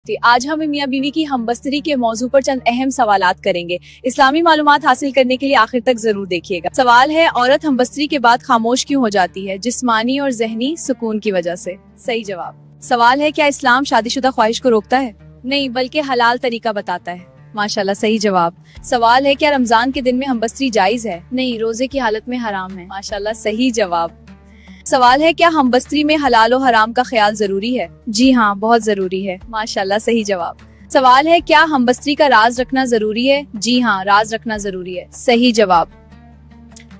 आज हम मियां बीवी की हमबस्तरी के मौजू पर चंद अहम सवालात करेंगे। इस्लामी मालूमात हासिल करने के लिए आखिर तक जरूर देखिएगा। सवाल है, औरत हमबस्तरी के बाद खामोश क्यों हो जाती है? जिस्मानी और जहनी सुकून की वजह से। सही जवाब। सवाल है, क्या इस्लाम शादीशुदा ख्वाहिश को रोकता है? नहीं, बल्कि हलाल तरीका बताता है। माशाल्लाह, सही जवाब। सवाल है, क्या रमजान के दिन में हमबस्तरी जायज है? नहीं, रोजे की हालत में हराम है। माशाल्लाह, सही जवाब। सवाल है, क्या हमबस्तरी में हलाल और हराम का ख्याल जरूरी है? जी हाँ, बहुत जरूरी है। माशाल्लाह, सही जवाब। सवाल है, क्या हमबस्तरी का राज रखना जरूरी है? जी हाँ, राज रखना जरूरी है। सही जवाब।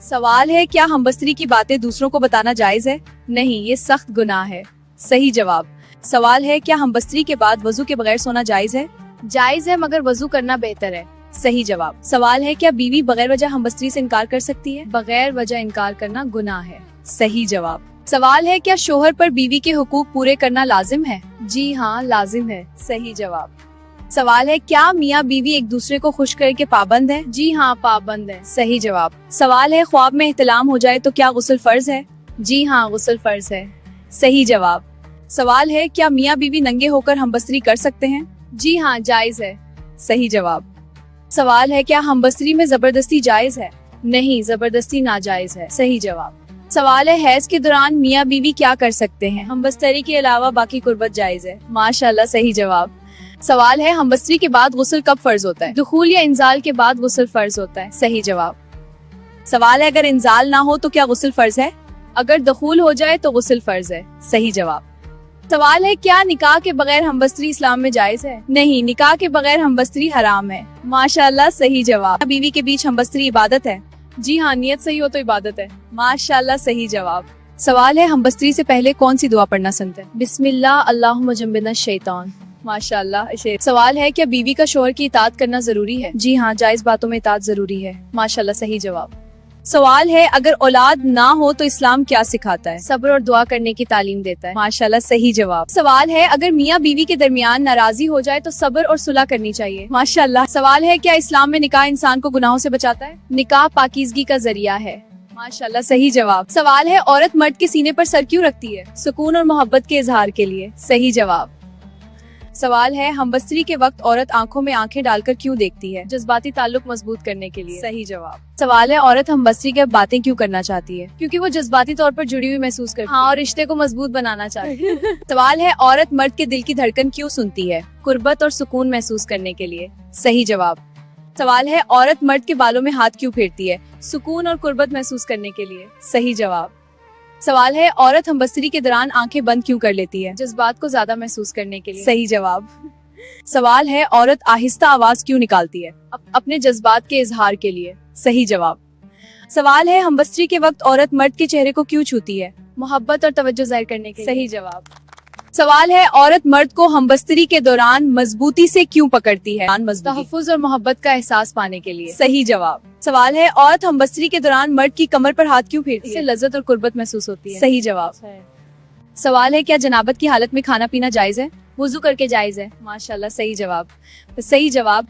सवाल है, क्या हमबस्तरी की बातें दूसरों को बताना जायज है? नहीं, ये सख्त गुनाह है। सही जवाब। सवाल है, क्या हमबस्तरी के बाद वजू के बगैर सोना जायज है? जायज है, मगर वजू करना बेहतर है। सही जवाब। सवाल है, क्या बीवी बगैर वजह हमबस्तरी से इनकार कर सकती है? बगैर वजह इनकार करना गुनाह है। सही जवाब। सवाल है, क्या शोहर पर बीवी के हुकूक पूरे करना लाजिम है? जी हाँ, लाजिम है। सही जवाब। सवाल है, क्या मियाँ बीवी एक दूसरे को खुश करके पाबंद है? जी हाँ, पाबंद है। सही जवाब। सवाल है, ख्वाब में एहतलाम हो जाए तो क्या गुस्ल फर्ज है? जी हाँ, गुस्ल फर्ज है। सही जवाब। सवाल है, क्या मियाँ बीवी नंगे होकर हमबस्तरी कर सकते हैं? जी हाँ, जायज है। सही जवाब। सवाल है, क्या हमबस्तरी में जबरदस्ती जायज है? नहीं, जबरदस्ती नाजायज है। सही जवाब। सवाल है, हैज के दौरान मियाँ बीवी क्या कर सकते हैं? हमबस्तरी के अलावा बाकी कुर्बत जायज है। माशाल्लाह, सही जवाब। सवाल है, हमबस्तरी के बाद गुस्ल कब फर्ज होता है? दुखूल या इंजाल के बाद गुस्ल फर्ज होता है। सही जवाब। सवाल है, अगर इंजाल ना हो तो क्या गुस्ल फर्ज है? अगर दुखूल हो जाए तो गुस्ल फर्ज है। सही जवाब। सवाल है, क्या निकाह के बगैर हमबस्तरी इस्लाम में जायज है? नहीं, निकाह के बगैर हमबस्तरी हराम है। माशाल्लाह, सही जवाब। बीवी के बीच हमबस्तरी इबादत है? जी हाँ, नियत सही हो तो इबादत है। माशाल्लाह, सही जवाब। सवाल है, हमबस्तरी से पहले कौन सी दुआ पढ़ना सुनते हैं? बिस्मिल्लाह अल्लाहुम्मा जन्बिना शैतान। माशाल्लाह। सवाल है, क्या बीवी का शोहर की इताअत करना जरूरी है? जी हाँ, जायज बातों में इताअत जरूरी है। माशाल्लाह, सही जवाब। सवाल है, अगर औलाद ना हो तो इस्लाम क्या सिखाता है? सब्र और दुआ करने की तालीम देता है। माशाल्लाह, सही जवाब। सवाल है, अगर मियाँ बीवी के दरमियान नाराजगी हो जाए तो सब्र और सुलह करनी चाहिए। माशाल्लाह। सवाल है, क्या इस्लाम में निकाह इंसान को गुनाहों से बचाता है? निकाह पाकीज़गी का जरिया है। माशाल्लाह, सही जवाब। सवाल है, औरत मर्द के सीने पर सर क्यों रखती है? सुकून और मोहब्बत के इजहार के लिए। सही जवाब। सवाल है, हमबस्तरी के वक्त औरत आंखों में आंखें डालकर क्यों देखती है? जज्बाती ताल्लुक मजबूत करने के लिए। सही जवाब। सवाल है, औरत हमबस्तरी के बातें क्यों करना चाहती है? क्योंकि वो जज्बाती तौर पर जुड़ी हुई महसूस करती है। हाँ, और रिश्ते को मजबूत बनाना चाहती है। सवाल है, औरत मर्द के दिल की धड़कन क्यों सुनती है? कुर्बत और सुकून महसूस करने के लिए। सही जवाब। सवाल है, औरत मर्द के बालों में हाथ क्यों फेरती है? सुकून और कुर्बत महसूस करने के लिए। सही जवाब। सवाल है, औरत हमबस्तरी के दौरान आंखें बंद क्यों कर लेती है? जज्बात को ज्यादा महसूस करने के लिए। सही जवाब। सवाल है, औरत आहिस्ता आवाज क्यों निकालती है? अपने जज्बात के इजहार के लिए। सही जवाब। सवाल है, हमबस्तरी के वक्त औरत मर्द के चेहरे को क्यों छूती है? मोहब्बत और तवज्जो जाहिर करने के लिए। सही जवाब। सवाल है, औरत मर्द को हमबस्तरी के दौरान मजबूती से क्यों पकड़ती है? तहफ्फुज और मोहब्बत का एहसास पाने के लिए। सही जवाब। सवाल है, औरत हमबस्तरी के दौरान मर्द की कमर पर हाथ क्यों फेरती है? इससे लज्जत और कुर्बत महसूस होती है। सही जवाब। सवाल है, क्या जनाबत की हालत में खाना पीना जायज है? वुजू करके जायज है। माशाल्लाह, सही जवाब। सही जवाब।